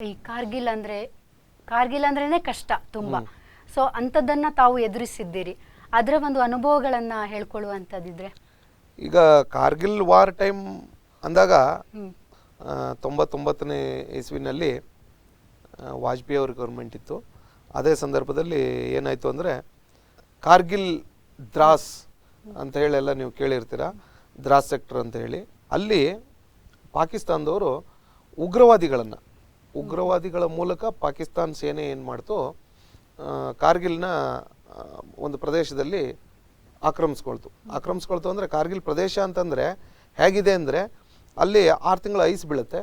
ಈ ಕಾರ್ಗಿಲ್ ಅಂದ್ರೇನೆ ಕಷ್ಟ ತುಂಬಾ. ಸೊ ಅಂಥದ್ದನ್ನ ತಾವು ಎದುರಿಸಿದ್ದೀರಿ, ಅದರ ಒಂದು ಅನುಭವಗಳನ್ನ ಹೇಳ್ಕೊಳ್ಳುವಂಥದ್ದಿದ್ರೆ. ಈಗ ಕಾರ್ಗಿಲ್ ವಾರ್ ಟೈಮ್ ಅಂದಾಗ 99ನೇ ಇಸ್ವಿನಲ್ಲಿ ವಾಜಪೇಯಿ ಅವ್ರ ಗೌರ್ಮೆಂಟ್ ಇತ್ತು. ಅದೇ ಸಂದರ್ಭದಲ್ಲಿ ಏನಾಯಿತು ಅಂದರೆ ಕಾರ್ಗಿಲ್ ದ್ರಾಸ್ ಅಂತ ಹೇಳೆಲ್ಲ ನೀವು ಕೇಳಿರ್ತೀರ, ದ್ರಾಸ್ ಸೆಕ್ಟರ್ ಅಂತ ಹೇಳಿ. ಅಲ್ಲಿ ಪಾಕಿಸ್ತಾನದವರು ಉಗ್ರವಾದಿಗಳ ಮೂಲಕ ಪಾಕಿಸ್ತಾನ ಸೇನೆ ಏನು ಮಾಡ್ತು, ಕಾರ್ಗಿಲ್ನ ಒಂದು ಪ್ರದೇಶದಲ್ಲಿ ಆಕ್ರಮಿಸ್ಕೊಳ್ತು ಅಂದರೆ ಕಾರ್ಗಿಲ್ ಪ್ರದೇಶ ಅಂತಂದರೆ ಹೇಗಿದೆ ಅಂದರೆ ಅಲ್ಲಿ 6 ತಿಂಗಳು ಐಸ್ ಬೀಳುತ್ತೆ,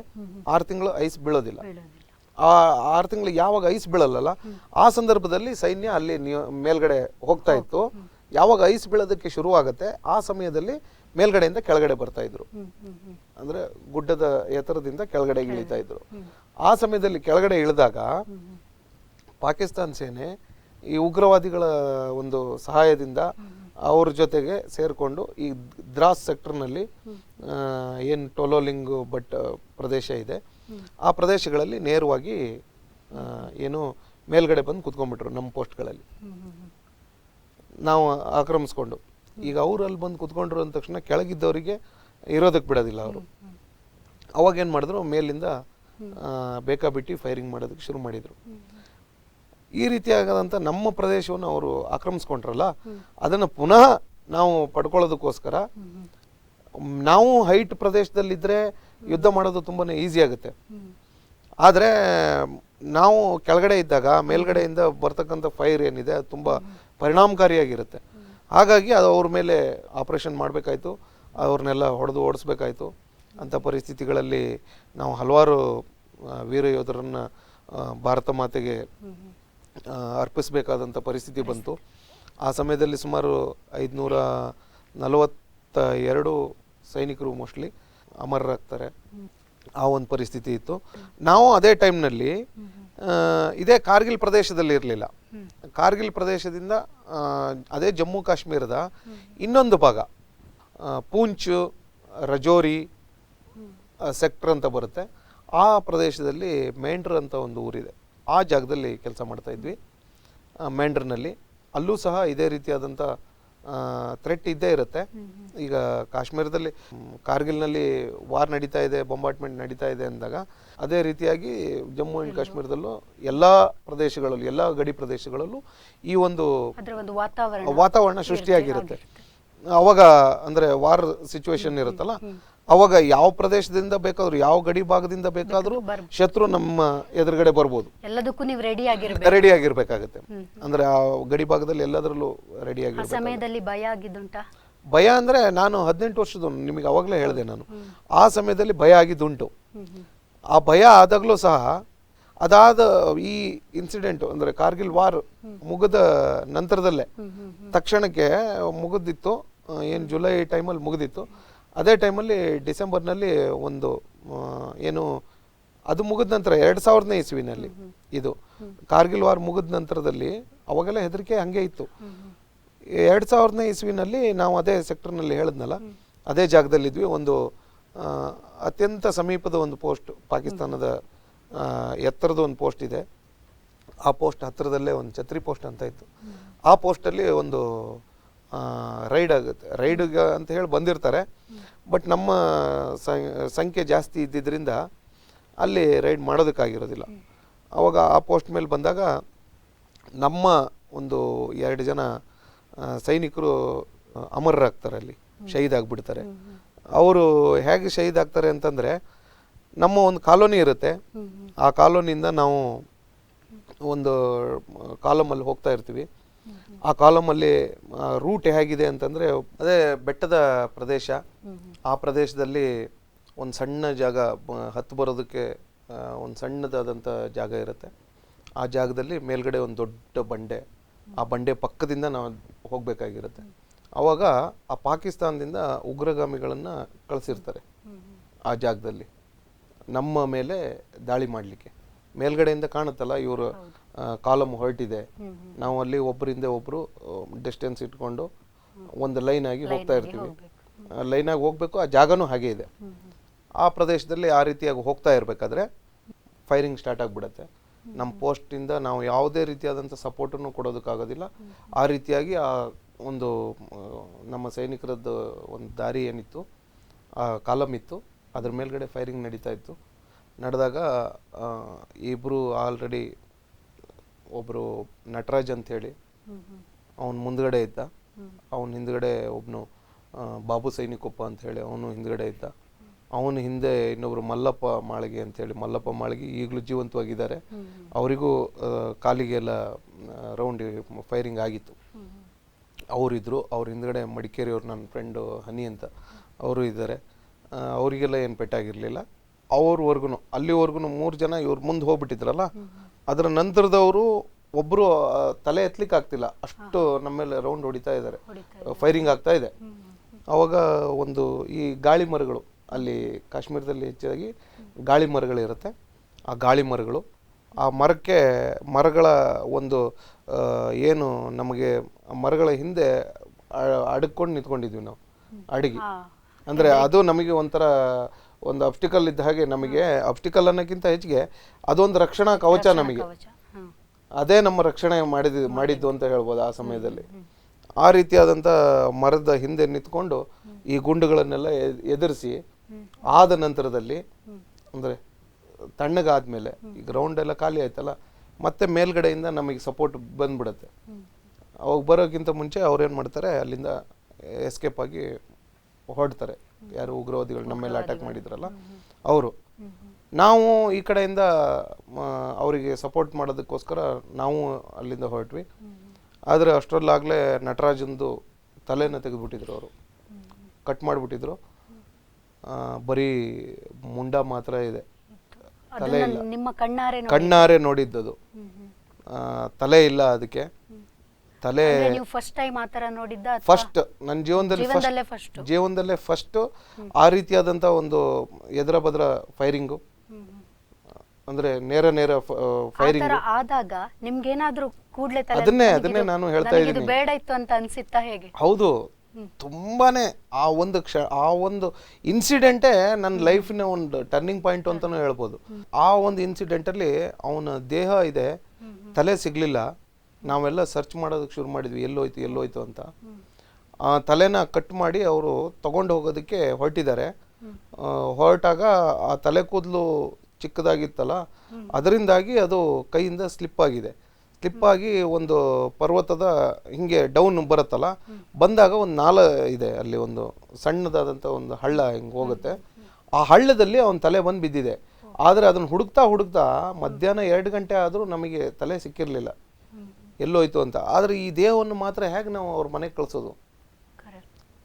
6 ತಿಂಗಳು ಐಸ್ ಬೀಳೋದಿಲ್ಲ. ಆ 6 ತಿಂಗಳು ಯಾವಾಗ ಐಸ್ ಬೀಳಲ್ಲ ಆ ಸಂದರ್ಭದಲ್ಲಿ ಸೈನ್ಯ ಅಲ್ಲಿ ಮೇಲ್ಗಡೆ ಹೋಗ್ತಾ ಇತ್ತು. ಯಾವಾಗ ಐಸ್ ಬೀಳೋದಕ್ಕೆ ಶುರುವಾಗುತ್ತೆ ಆ ಸಮಯದಲ್ಲಿ ಮೇಲ್ಗಡೆಯಿಂದ ಕೆಳಗಡೆ ಬರ್ತಾ ಇದ್ರು, ಅಂದ್ರೆ ಗುಡ್ಡದ ಎತ್ತರದಿಂದ ಕೆಳಗಡೆ ಇಳಿತಾ ಇದ್ರು. ಆ ಸಮಯದಲ್ಲಿ ಕೆಳಗಡೆ ಇಳಿದಾಗ ಪಾಕಿಸ್ತಾನ ಸೇನೆ ಈ ಉಗ್ರವಾದಿಗಳ ಒಂದು ಸಹಾಯದಿಂದ ಅವ್ರ ಜೊತೆಗೆ ಸೇರಿಕೊಂಡು ಈ ದ್ರಾಸ್ ಸೆಕ್ಟರ್ನಲ್ಲಿ ಏನು ಟೊಲೋಲಿಂಗ್ ಪ್ರದೇಶ ಇದೆ ಆ ಪ್ರದೇಶಗಳಲ್ಲಿ ನೇರವಾಗಿ ಏನು ಮೇಲ್ಗಡೆ ಬಂದು ಕುತ್ಕೊಂಡ್ಬಿಟ್ರು ನಮ್ಮ ಪೋಸ್ಟ್ಗಳಲ್ಲಿ. ನಾವು ಆಕ್ರಮಿಸ್ಕೊಂಡು ಈಗ ಅವ್ರು ಅಲ್ಲಿ ಬಂದು ಕುತ್ಕೊಂಡ್ರು ಅಂದ ತಕ್ಷಣ ಕೆಳಗಿದ್ದವರಿಗೆ ಇರೋದಕ್ಕೆ ಬಿಡೋದಿಲ್ಲ ಅವರು. ಅವಾಗ ಏನು ಮಾಡಿದ್ರು, ಮೇಲಿಂದ ಬೇಕಾಬಿಟ್ಟು ಫೈರಿಂಗ್ ಮಾಡೋದಕ್ಕೆ ಶುರು ಮಾಡಿದರು. ಈ ರೀತಿಯಾಗದಂಥ ನಮ್ಮ ಪ್ರದೇಶವನ್ನು ಅವರು ಆಕ್ರಮಿಸ್ಕೊಂಡ್ರಲ್ಲ, ಅದನ್ನು ಪುನಃ ನಾವು ಪಡ್ಕೊಳ್ಳೋದಕ್ಕೋಸ್ಕರ ನಾವು ಹೈಟ್ ಪ್ರದೇಶದಲ್ಲಿದ್ದರೆ ಯುದ್ಧ ಮಾಡೋದು ತುಂಬಾ ಈಸಿ ಆಗುತ್ತೆ. ಆದರೆ ನಾವು ಕೆಳಗಡೆ ಇದ್ದಾಗ ಮೇಲ್ಗಡೆಯಿಂದ ಬರ್ತಕ್ಕಂಥ ಫೈರ್ ಏನಿದೆ ಅದು ತುಂಬ ಪರಿಣಾಮಕಾರಿಯಾಗಿರುತ್ತೆ. ಹಾಗಾಗಿ ಅದು ಅವ್ರ ಮೇಲೆ ಆಪರೇಷನ್ ಮಾಡಬೇಕಾಯ್ತು, ಅವ್ರನ್ನೆಲ್ಲ ಹೊಡೆದು ಓಡಿಸ್ಬೇಕಾಯ್ತು. ಅಂಥ ಪರಿಸ್ಥಿತಿಗಳಲ್ಲಿ ನಾವು ಹಲವಾರು ವೀರ ಯೋಧರನ್ನು ಭಾರತ ಮಾತೆಗೆ ಅರ್ಪಿಸಬೇಕಾದಂಥ ಪರಿಸ್ಥಿತಿ ಬಂತು. ಆ ಸಮಯದಲ್ಲಿ ಸುಮಾರು 542 ಸೈನಿಕರು ಮೋಸ್ಟ್ಲಿ ಅಮರರಾಗ್ತಾರೆ. ಆ ಒಂದು ಪರಿಸ್ಥಿತಿ ಇತ್ತು. ನಾವು ಅದೇ ಟೈಮ್ನಲ್ಲಿ ಇದೇ ಕಾರ್ಗಿಲ್ ಪ್ರದೇಶದಲ್ಲಿ ಇರಲಿಲ್ಲ. ಕಾರ್ಗಿಲ್ ಪ್ರದೇಶದಿಂದ ಅದೇ ಜಮ್ಮು ಕಾಶ್ಮೀರದ ಇನ್ನೊಂದು ಭಾಗ ಪೂಂಚ್, ರಜೋರಿ ಸೆಕ್ಟರ್ ಅಂತ ಬರುತ್ತೆ. ಆ ಪ್ರದೇಶದಲ್ಲಿ ಮೇಂಡ್ರ್ ಅಂತ ಒಂದು ಊರಿದೆ, ಆ ಜಾಗದಲ್ಲಿ ಕೆಲಸ ಮಾಡ್ತಾ ಇದ್ವಿ. ಮೇಂಡ್ರ್ನಲ್ಲಿ ಅಲ್ಲೂ ಸಹ ಇದೇ ರೀತಿಯಾದಂಥ ಥ್ರೆಟ್ ಇದ್ದೇ ಇರುತ್ತೆ. ಈಗ ಕಾಶ್ಮೀರದಲ್ಲಿ ಕಾರ್ಗಿಲ್ನಲ್ಲಿ ವಾರ್ ನಡೀತಾ ಇದೆ, ಬಾಂಬಾರ್ಡ್ಮೆಂಟ್ ನಡೀತಾ ಇದೆ ಅಂದಾಗ ಅದೇ ರೀತಿಯಾಗಿ ಜಮ್ಮು ಆ್ಯಂಡ್ ಕಾಶ್ಮೀರದಲ್ಲೂ ಎಲ್ಲ ಪ್ರದೇಶಗಳಲ್ಲೂ, ಎಲ್ಲ ಗಡಿ ಪ್ರದೇಶಗಳಲ್ಲೂ ಈ ಒಂದು ವಾತಾವರಣ ಸೃಷ್ಟಿಯಾಗಿರುತ್ತೆ. ಅವಾಗ ಅಂದರೆ ವಾರ್ ಸಿಚುವೇಶನ್ ಇರುತ್ತಲ್ಲ, ಅವಾಗ ಯಾವ ಪ್ರದೇಶದಿಂದ ಬೇಕಾದ್ರೂ, ಯಾವ ಗಡಿ ಭಾಗದಿಂದ ಬೇಕಾದ್ರೂ ಶತ್ರು ನಮ್ಮ ಎದುರುಗಡೆ ಬರ್ಬೋದು. ಎಲ್ಲದಕ್ಕೂ ನೀವು ರೆಡಿ ಆಗಿರ್ಬೇಕಾಗತ್ತೆ. ಅಂದ್ರೆ ಆ ಗಡಿ ಭಾಗದಲ್ಲಿ ಎಲ್ಲದರಲ್ಲೂ ರೆಡಿ ಆಗಿರ್ಬೇಕು. ಸಮಯದಲ್ಲಿ ಭಯ ಆಗಿದ್ದುಂಟಾ? ಭಯ ಅಂದ್ರೆ ನಾನು 18 ವರ್ಷದವನು, ನಿಮಗೆ ಅವಾಗಲೇ ಹೇಳಿದೆ ನಾನು. ಆ ಸಮಯದಲ್ಲಿ ಭಯ ಆಗಿದ್ದುಂಟು. ಆ ಭಯ ಆದಾಗಲೂ ಸಹ ಅದಾದ ಈ ಇನ್ಸಿಡೆಂಟ್ ಅಂದ್ರೆ ಕಾರ್ಗಿಲ್ ವಾರ್ ಮುಗಿದ ನಂತರದಲ್ಲೇ ತಕ್ಷಣಕ್ಕೆ ಮುಗಿದಿತ್ತು. ಏನು ಜುಲೈ ಟೈಮಲ್ಲಿ ಮುಗಿದಿತ್ತು. ಅದೇ ಟೈಮಲ್ಲಿ ಡಿಸೆಂಬರ್ನಲ್ಲಿ ಒಂದು ಏನು ಅದು ಮುಗಿದ ನಂತರ 2000ನೇ ಇಸ್ವಿನಲ್ಲಿ ಇದು ಕಾರ್ಗಿಲ್ ವಾರ್ ಮುಗಿದ ನಂತರದಲ್ಲಿ ಅವಾಗೆಲ್ಲ ಹೆದರಿಕೆ ಹಂಗೆ ಇತ್ತು. 2000ನೇ ಇಸ್ವಿನಲ್ಲಿ ನಾವು ಅದೇ ಸೆಕ್ಟರ್ನಲ್ಲಿ ಹೇಳಿದ್ನಲ್ಲ, ಅದೇ ಜಾಗದಲ್ಲಿದ್ವಿ. ಒಂದು ಅತ್ಯಂತ ಸಮೀಪದ ಒಂದು ಪೋಸ್ಟ್, ಪಾಕಿಸ್ತಾನದ ಎತ್ತರದ ಒಂದು ಪೋಸ್ಟ್ ಇದೆ. ಆ ಪೋಸ್ಟ್ ಹತ್ತಿರದಲ್ಲೇ ಒಂದು ಛತ್ರಿ ಪೋಸ್ಟ್ ಅಂತ ಇತ್ತು. ಆ ಪೋಸ್ಟಲ್ಲಿ ಒಂದು ರೈಡ್ ಆಗುತ್ತೆ. ರೈಡ್ಗೆ ಅಂತ ಹೇಳಿ ಬಂದಿರ್ತಾರೆ, ಬಟ್ ನಮ್ಮ ಸಂಖ್ಯೆ ಜಾಸ್ತಿ ಇದ್ದಿದ್ದರಿಂದ ಅಲ್ಲಿ ರೈಡ್ ಮಾಡೋದಕ್ಕಾಗಿರೋದಿಲ್ಲ. ಅವಾಗ ಆ ಪೋಸ್ಟ್ ಮೇಲೆ ಬಂದಾಗ ನಮ್ಮ ಒಂದು 2 ಜನ ಸೈನಿಕರು ಅಮರರಾಗ್ತಾರೆ, ಅಲ್ಲಿ ಶಹೀದ್ ಆಗಿಬಿಡ್ತಾರೆ. ಅವರು ಹೇಗೆ ಶಹೀದ್ ಆಗ್ತಾರೆ ಅಂತಂದರೆ, ನಮ್ಮ ಒಂದು ಕಾಲೋನಿ ಇರುತ್ತೆ, ಆ ಕಾಲೋನಿಯಿಂದ ನಾವು ಒಂದು ಕಾಲಮಲ್ಲಿ ಹೋಗ್ತಾ ಇರ್ತೀವಿ. ಆ ಕಾಲಮಲ್ಲಿ ರೂಟ್ ಹೇಗಿದೆ ಅಂತಂದರೆ ಅದೇ ಬೆಟ್ಟದ ಪ್ರದೇಶ. ಆ ಪ್ರದೇಶದಲ್ಲಿ ಒಂದು ಸಣ್ಣ ಜಾಗ, ಹತ್ತು ಬರೋದಕ್ಕೆ ಒಂದು ಸಣ್ಣದಾದಂಥ ಜಾಗ ಇರುತ್ತೆ. ಆ ಜಾಗದಲ್ಲಿ ಮೇಲ್ಗಡೆ ಒಂದು ದೊಡ್ಡ ಬಂಡೆ, ಆ ಬಂಡೆ ಪಕ್ಕದಿಂದ ನಾವು ಹೋಗಬೇಕಾಗಿರುತ್ತೆ. ಆವಾಗ ಆ ಪಾಕಿಸ್ತಾನದಿಂದ ಉಗ್ರಗಾಮಿಗಳನ್ನು ಕಳಿಸಿರ್ತಾರೆ ಆ ಜಾಗದಲ್ಲಿ ನಮ್ಮ ಮೇಲೆ ದಾಳಿ ಮಾಡಲಿಕ್ಕೆ. ಮೇಲ್ಗಡೆಯಿಂದ ಕಾಣುತ್ತಲ್ಲ ಇವರು ಕಾಲಮ್ ಹೊರಟಿದೆ, ನಾವು ಅಲ್ಲಿ ಒಬ್ಬರಿಂದ ಒಬ್ಬರು ಡಿಸ್ಟೆನ್ಸ್ ಇಟ್ಕೊಂಡು ಒಂದು ಲೈನ್ ಆಗಿ ಹೋಗ್ತಾ ಇರ್ತೀವಿ. ಲೈನಾಗಿ ಹೋಗಬೇಕು, ಆ ಜಾಗನೂ ಹಾಗೆ ಇದೆ. ಆ ಪ್ರದೇಶದಲ್ಲಿ ಆ ರೀತಿಯಾಗಿ ಹೋಗ್ತಾ ಇರಬೇಕಾದ್ರೆ ಫೈರಿಂಗ್ ಸ್ಟಾರ್ಟ್ ಆಗಿಬಿಡುತ್ತೆ. ನಮ್ಮ ಪೋಸ್ಟಿಂದ ನಾವು ಯಾವುದೇ ರೀತಿಯಾದಂಥ ಸಪೋರ್ಟನ್ನು ಕೊಡೋದಕ್ಕಾಗೋದಿಲ್ಲ. ಆ ರೀತಿಯಾಗಿ ಆ ಒಂದು ನಮ್ಮ ಸೈನಿಕರದ್ದು ಒಂದು ದಾರಿ ಏನಿತ್ತು, ಆ ಕಾಲಮ್ ಇತ್ತು, ಅದ್ರ ಮೇಲ್ಗಡೆ ಫೈರಿಂಗ್ ನಡೀತಾ ಇತ್ತು. ನಡೆದಾಗ ಇಬ್ಬರು ಆಲ್ರೆಡಿ, ಒಬ್ಬರು ನಟರಾಜ್ ಅಂಥೇಳಿ ಅವನು ಮುಂದ್ಗಡೆ ಇದ್ದ, ಅವನ ಹಿಂದ್ಗಡೆ ಒಬ್ಬನು ಬಾಬು ಸೈನಿಕೊಪ್ಪ ಅಂಥೇಳಿ ಅವನು ಹಿಂದ್ಗಡೆ ಇದ್ದ. ಅವನ ಹಿಂದೆ ಇನ್ನೊಬ್ರು ಮಲ್ಲಪ್ಪ ಮಾಳಿಗೆ ಅಂಥೇಳಿ, ಮಲ್ಲಪ್ಪ ಮಾಳಿಗೆ ಈಗಲೂ ಜೀವಂತವಾಗಿದ್ದಾರೆ. ಅವರಿಗೂ ಕಾಲಿಗೆಲ್ಲ ರೌಂಡ್ ಫೈರಿಂಗ್ ಆಗಿತ್ತು. ಅವರಿದ್ದರು. ಅವ್ರ ಹಿಂದ್ಗಡೆ ಮಡಿಕೇರಿಯವ್ರು, ನನ್ನ ಫ್ರೆಂಡು ಹನಿ ಅಂತ, ಅವರು ಇದ್ದಾರೆ. ಅವರಿಗೆಲ್ಲ ಏನು ಪೆಟ್ಟಾಗಿರಲಿಲ್ಲ. ಅವ್ರವರೆಗೂ ಅಲ್ಲಿವರೆಗೂ 3 ಜನ ಇವ್ರು ಮುಂದೆ ಹೋಗ್ಬಿಟ್ಟಿದ್ರಲ್ಲ, ಅದರ ನಂತರದವರು ಒಬ್ಬರು ತಲೆ ಎತ್ತಲಿಕ್ಕೆ ಆಗ್ತಿಲ್ಲ, ಅಷ್ಟು ನಮ್ಮೇಲೆ ರೌಂಡ್ ಹೊಡಿತಾ ಇದ್ದಾರೆ, ಫೈರಿಂಗ್ ಆಗ್ತಾ ಇದೆ. ಅವಾಗ ಒಂದು ಈ ಗಾಳಿ ಮರಗಳು, ಅಲ್ಲಿ ಕಾಶ್ಮೀರದಲ್ಲಿ ಹೆಚ್ಚಾಗಿ ಗಾಳಿ ಮರಗಳಿರುತ್ತೆ. ಆ ಗಾಳಿ ಮರಗಳು, ಆ ಮರಗಳ ಒಂದು ಏನು ನಮಗೆ ಮರಗಳ ಹಿಂದೆ ಅಡಕ್ಕೊಂಡು ನಿಂತ್ಕೊಂಡಿದ್ವಿ ನಾವು, ಅಡಿಗೆ. ಅಂದರೆ ಅದು ನಮಗೆ ಒಂಥರ ಒಂದು ಅಬ್ಸ್ಟಿಕಲ್ ಇದ್ದ ಹಾಗೆ. ನಮಗೆ ಅಬ್ಸ್ಟಿಕಲ್ ಅನ್ನೋಕ್ಕಿಂತ ಹೆಚ್ಚಿಗೆ ಅದೊಂದು ರಕ್ಷಣಾ ಕವಚ ನಮಗೆ. ಅದೇ ನಮ್ಮ ರಕ್ಷಣೆ ಮಾಡಿದ್ದು ಅಂತ ಹೇಳ್ಬೋದು ಆ ಸಮಯದಲ್ಲಿ. ಆ ರೀತಿಯಾದಂಥ ಮರದ ಹಿಂದೆ ನಿಂತ್ಕೊಂಡು ಈ ಗುಂಡುಗಳನ್ನೆಲ್ಲ ಎದುರಿಸಿ, ಆದ ನಂತರದಲ್ಲಿ ಅಂದರೆ ತಣ್ಣಗಾದ್ಮೇಲೆ ಈ ಗ್ರೌಂಡ್ ಎಲ್ಲ ಖಾಲಿ ಆಯ್ತಲ್ಲ, ಮತ್ತೆ ಮೇಲ್ಗಡೆಯಿಂದ ನಮಗೆ ಸಪೋರ್ಟ್ ಬಂದ್ಬಿಡುತ್ತೆ. ಅವಾಗ ಬರೋಕ್ಕಿಂತ ಮುಂಚೆ ಅವ್ರೇನು ಮಾಡ್ತಾರೆ, ಅಲ್ಲಿಂದ ಎಸ್ಕೇಪ್ ಆಗಿ ಹೊರಡ್ತಾರೆ. ಯಾರು ಉಗ್ರವಾದಿಗಳು ನಮ್ಮೆಲ್ಲ ಅಟ್ಯಾಕ್ ಮಾಡಿದ್ರಲ್ಲ ಅವರು. ನಾವು ಈ ಕಡೆಯಿಂದ ಅವರಿಗೆ ಸಪೋರ್ಟ್ ಮಾಡೋದಕ್ಕೋಸ್ಕರ ನಾವು ಅಲ್ಲಿಂದ ಹೊರಟ್ವಿ. ಆದರೆ ಅಷ್ಟರಲ್ಲಾಗಲೇ ನಟರಾಜಂದು ತಲೆನ ತೆಗೆದುಬಿಟ್ಟಿದ್ರು, ಅವರು ಕಟ್ ಮಾಡಿಬಿಟ್ಟಿದ್ರು. ಬರೀ ಮುಂಡ ಮಾತ್ರ ಇದೆ, ತಲೆ ಇಲ್ಲ. ನಿಮ್ಮ ಕಣ್ಣಾರೆ ನೋಡಿದ್ದದು, ತಲೆ ಇಲ್ಲ ಅದಕ್ಕೆ. ತಲೆ ಫಸ್ಟ್ ಟೈಮ್ ಆ ಥರ ನೋಡಿದ್ದ? ಫಸ್ಟ್ ನನ್ನ ಜೀವನದಲ್ಲೇ ಫಸ್ಟ್ ಆ ರೀತಿಯಾದಂಥ ಒಂದು ಎದರ ಬದರ ಫೈರಿಂಗು, ಅಂದ್ರೆ ನೇರ ಫೈರಿಂಗ್ ಆದಾಗ ನಿಮ್ಗೇನಾದ್ರೂ ಕೂಡಲೇ ಅದನ್ನೇ ನಾನು ಹೇಳ್ತಾ ಇದ್ದೀನಿ, ಬೇಡ ಇತ್ತು ಅಂತ ಅನ್ಸಿತ್ತಾ ಹೇಗೆ? ಹೌದು, ತುಂಬಾನೇ. ಆ ಒಂದು ಇನ್ಸಿಡೆಂಟೇ ನನ್ನ ಲೈಫಿನ ಒಂದು ಟರ್ನಿಂಗ್ ಪಾಯಿಂಟ್ ಅಂತಾನೂ ಹೇಳ್ಬೋದು. ಆ ಒಂದು ಇನ್ಸಿಡೆಂಟಲ್ಲಿ ಅವನ ದೇಹ ಇದೆ, ತಲೆ ಸಿಗ್ಲಿಲ್ಲ. ನಾವೆಲ್ಲ ಸರ್ಚ್ ಮಾಡೋದಕ್ಕೆ ಶುರು ಮಾಡಿದ್ವಿ, ಎಲ್ಲೋಯ್ತು ಅಂತ. ಆ ತಲೆನ ಕಟ್ ಮಾಡಿ ಅವರು ತಗೊಂಡು ಹೋಗೋದಕ್ಕೆ ಹೊರಟಿದ್ದಾರೆ. ಹೊರಟಾಗ ಆ ತಲೆ ಕೂದಲು ಚಿಕ್ಕದಾಗಿತ್ತಲ್ಲ, ಅದರಿಂದಾಗಿ ಅದು ಕೈಯಿಂದ ಸ್ಲಿಪ್ ಆಗಿ ಒಂದು ಪರ್ವತದ ಹಿಂಗೆ ಡೌನ್ ಬರುತ್ತಲ್ಲ, ಬಂದಾಗ ಒಂದು ನಾಲ ಇದೆ ಅಲ್ಲಿ, ಒಂದು ಸಣ್ಣದಾದಂಥ ಒಂದು ಹಳ್ಳ ಹಿಂಗೆ ಹೋಗುತ್ತೆ. ಆ ಹಳ್ಳದಲ್ಲಿ ಅವನ ತಲೆ ಬಂದು ಬಿದ್ದಿದೆ. ಆದರೆ ಅದನ್ನು ಹುಡುಕ್ತಾ ಮಧ್ಯಾಹ್ನ 2 ಗಂಟೆ ಆದರೂ ನಮಗೆ ತಲೆ ಸಿಕ್ಕಿರಲಿಲ್ಲ, ಎಲ್ಲೋಯ್ತು ಅಂತ. ಆದರೆ ಈ ದೇಹವನ್ನು ಮಾತ್ರ ಹೇಗೆ ನಾವು ಅವ್ರ ಮನೆಗೆ ಕಳಿಸೋದು,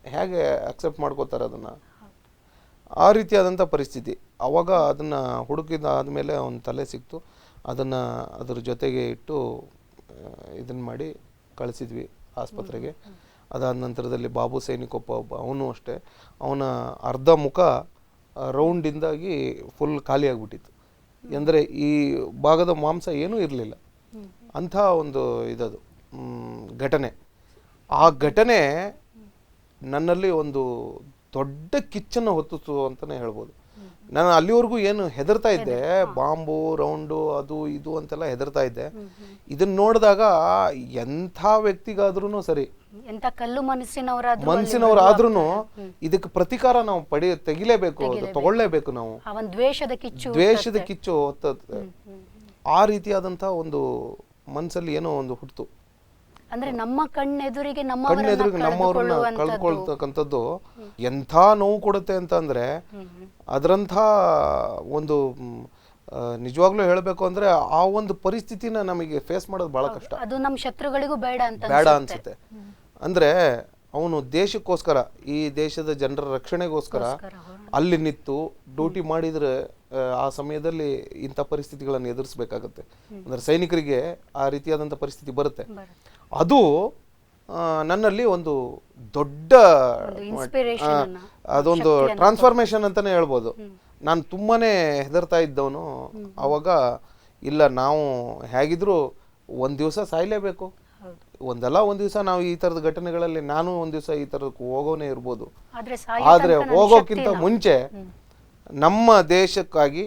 ಹೇಗೆ ಅಕ್ಸೆಪ್ಟ್ ಮಾಡ್ಕೋತಾರೆ ಅದನ್ನು? ಆ ರೀತಿಯಾದಂಥ ಪರಿಸ್ಥಿತಿ. ಅವಾಗ ಅದನ್ನು ಹುಡುಕಿದ ಆದಮೇಲೆ ಅವನ ತಲೆ ಸಿಕ್ತು. ಅದ್ರ ಜೊತೆಗೆ ಇಟ್ಟು ಇದನ್ನು ಮಾಡಿ ಕಳಿಸಿದ್ವಿ ಆಸ್ಪತ್ರೆಗೆ. ಅದಾದ ನಂತರದಲ್ಲಿ ಬಾಬು ಸೈನಿಕೊಪ್ಪ ಒಬ್ಬ, ಅವನು ಅಷ್ಟೇ, ಅವನ ಅರ್ಧ ಮುಖ ರೌಂಡಿಂದಾಗಿ ಫುಲ್ ಖಾಲಿ ಆಗಿಬಿಟ್ಟಿತ್ತು. ಅಂದರೆ ಈ ಭಾಗದ ಮಾಂಸ ಏನೂ ಇರಲಿಲ್ಲ. ಅಂಥ ಒಂದು ಇದದು ಘಟನೆ. ಆ ಘಟನೆ ನನ್ನಲ್ಲಿ ಒಂದು ದೊಡ್ಡ ಕಿಚ್ಚನ್ನು ಹೊತ್ತಿತು ಅಂತಲೇ ಹೇಳ್ಬೋದು. ನಾನು ಅಲ್ಲಿವರೆಗೂ ಏನು ಹೆದರ್ತಾ ಇದ್ದೆ, ಬಾಂಬು ರೌಂಡು ಅದು ಇದು ಅಂತೆಲ್ಲ ಹೆದರ್ತಾ ಇದ್ದೆ. ಇದನ್ನ ನೋಡಿದಾಗ ಎಂಥ ವ್ಯಕ್ತಿಗಾದ್ರೂ ಸರಿ, ಎಂಥ ಕಲ್ಲು ಮನಸ್ಸಿನವರಾದ್ರೂ ಇದಕ್ಕೆ ಪ್ರತಿಕಾರ ನಾವು ತೆಗಿಲೇಬೇಕು, ತಗೊಳ್ಳೇಬೇಕು ನಾವು. ದ್ವೇಷದ ಕಿಚ್ಚು ಹೊತ್ತ ಆ ರೀತಿಯಾದಂಥ ಒಂದು ಮನಸ್ಸಲ್ಲಿ ಏನೋ ಒಂದು ಹುಟ್ಟಿತು. ಅಂದ್ರೆ ನಮ್ಮ ಕಣ್ಣೆದುರಿಗೆ ನಮ್ಮವ್ರನ್ನ ಕಳ್ಕೊಳ್ತಕ್ಕಂಥದ್ದು ಎಂಥ ನೋವು ಕೊಡುತ್ತೆ ಅಂತ ಅಂದ್ರೆ, ಅದರಂಥ ಒಂದು ನಿಜವಾಗ್ಲೂ ಹೇಳಬೇಕು ಅಂದ್ರೆ ಆ ಒಂದು ಪರಿಸ್ಥಿತಿನ ನಮಗೆ ಫೇಸ್ ಮಾಡೋದು ಬಹಳ ಕಷ್ಟ. ಅದು ನಮ್ಮ ಶತ್ರುಗಳಿಗೂ ಬೇಡ ಅನ್ಸುತ್ತೆ. ಅಂದ್ರೆ ಅವನು ದೇಶಕ್ಕೋಸ್ಕರ, ಈ ದೇಶದ ಜನರ ರಕ್ಷಣೆಗೋಸ್ಕರ ಅಲ್ಲಿ ನಿಂತು ಡ್ಯೂಟಿ ಮಾಡಿದ್ರೆ ಆ ಸಮಯದಲ್ಲಿ ಇಂಥ ಪರಿಸ್ಥಿತಿಗಳನ್ನು ಎದುರಿಸಬೇಕಾಗತ್ತೆ. ಅಂದ್ರೆ ಸೈನಿಕರಿಗೆ ಆ ರೀತಿಯಾದಂಥ ಪರಿಸ್ಥಿತಿ ಬರುತ್ತೆ. ಅದು ನನ್ನಲ್ಲಿ ಒಂದು ದೊಡ್ಡ ಅದೊಂದು ಟ್ರಾನ್ಸ್ಫಾರ್ಮೇಶನ್ ಅಂತಾನೆ ಹೇಳ್ಬೋದು. ನಾನು ತುಂಬಾನೇ ಹೆದರ್ತಾ ಇದ್ದವನು. ಅವಾಗ ಇಲ್ಲ, ನಾವು ಹೇಗಿದ್ರು ಒಂದು ದಿವಸ ಸಾಯ್ಲೇಬೇಕು, ಒಂದಲ್ಲ ಒಂದು ದಿವಸ ನಾವು ಈ ಥರದ ಘಟನೆಗಳಲ್ಲಿ ನಾನು ಒಂದು ದಿವಸ ಈ ಥರಕ್ಕೆ ಹೋಗೋನೇ ಇರ್ಬೋದು. ಆದರೆ ಹೋಗೋಕ್ಕಿಂತ ಮುಂಚೆ ನಮ್ಮ ದೇಶಕ್ಕಾಗಿ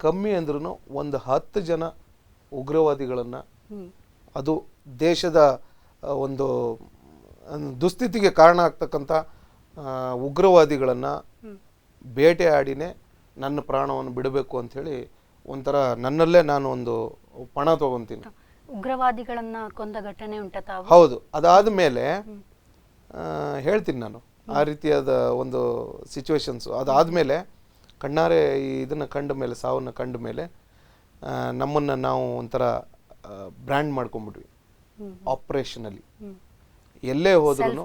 ಕಮ್ಮಿ ಅಂದ್ರೂ ಒಂದು 10 ಜನ ಉಗ್ರವಾದಿಗಳನ್ನು, ಅದು ದೇಶದ ಒಂದು ದುಸ್ಥಿತಿಗೆ ಕಾರಣ ಆಗ್ತಕ್ಕಂಥ ಉಗ್ರವಾದಿಗಳನ್ನು ಬೇಟೆಯಾಡಿನೇ ನನ್ನ ಪ್ರಾಣವನ್ನು ಬಿಡಬೇಕು ಅಂಥೇಳಿ ಒಂಥರ ನನ್ನಲ್ಲೇ ನಾನು ಒಂದು ಪಣ ತಗೊಂತೀನಿ. ಉಗ್ರವಾದಿಗಳನ್ನ ಕೊಂದ ಘಟನೆ ಉಂಟ ತಾವು? ಹೌದು. ಅದಾದ ಮೇಲೆ ಹೇಳ್ತೀನಿ ನಾನು ಆ ರೀತಿಯಾದ ಒಂದು ಸಿಚುವೇಶನ್ಸು. ಅದಾದಮೇಲೆ ಕಣ್ಣಾರೆ ಇದನ್ನು ಕಂಡ ಮೇಲೆ, ಸಾವನ್ನು ಕಂಡ ಮೇಲೆ ನಮ್ಮನ್ನು ನಾವು ಒಂಥರ ಬ್ರ್ಯಾಂಡ್ ಮಾಡ್ಕೊಂಡ್ಬಿಟ್ವಿ ಆಪ್ರೇಷನಲ್ಲಿ. ಎಲ್ಲೇ ಹೋದ್ರೂ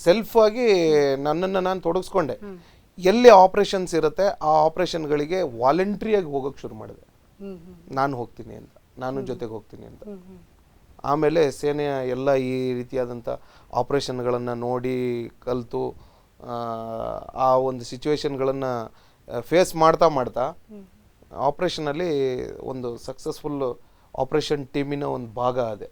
ಸೆಲ್ಫ್ ಆಗಿ ನನ್ನನ್ನು ನಾನು ತೊಡಗಿಸ್ಕೊಂಡೆ. ಎಲ್ಲಿ ಆಪ್ರೇಷನ್ಸ್ ಇರುತ್ತೆ ಆ ಆಪ್ರೇಷನ್ಗಳಿಗೆ ವಾಲಂಟ್ರಿಯಾಗಿ ಹೋಗೋಕೆ ಶುರು ಮಾಡಿದೆ. ನಾನು ಹೋಗ್ತೀನಿ ಅಂತ, ನಾನು ಜೊತೆಗೆ ಹೋಗ್ತೀನಿ ಅಂತ. ಆಮೇಲೆ ಸೇನೆಯ ಎಲ್ಲ ಈ ರೀತಿಯಾದಂಥ ಆಪ್ರೇಷನ್ಗಳನ್ನು ನೋಡಿ ಕಲಿತು ಆ ಒಂದು ಸಿಚುವೇಶನ್ಗಳನ್ನು ಫೇಸ್ ಮಾಡ್ತಾ ಆಪ್ರೇಷನಲ್ಲಿ ಒಂದು ಸಕ್ಸಸ್ಫುಲ್ ಆಪ್ರೇಷನ್ ಟೀಮಿನ ಒಂದು ಭಾಗ ಆದೆ.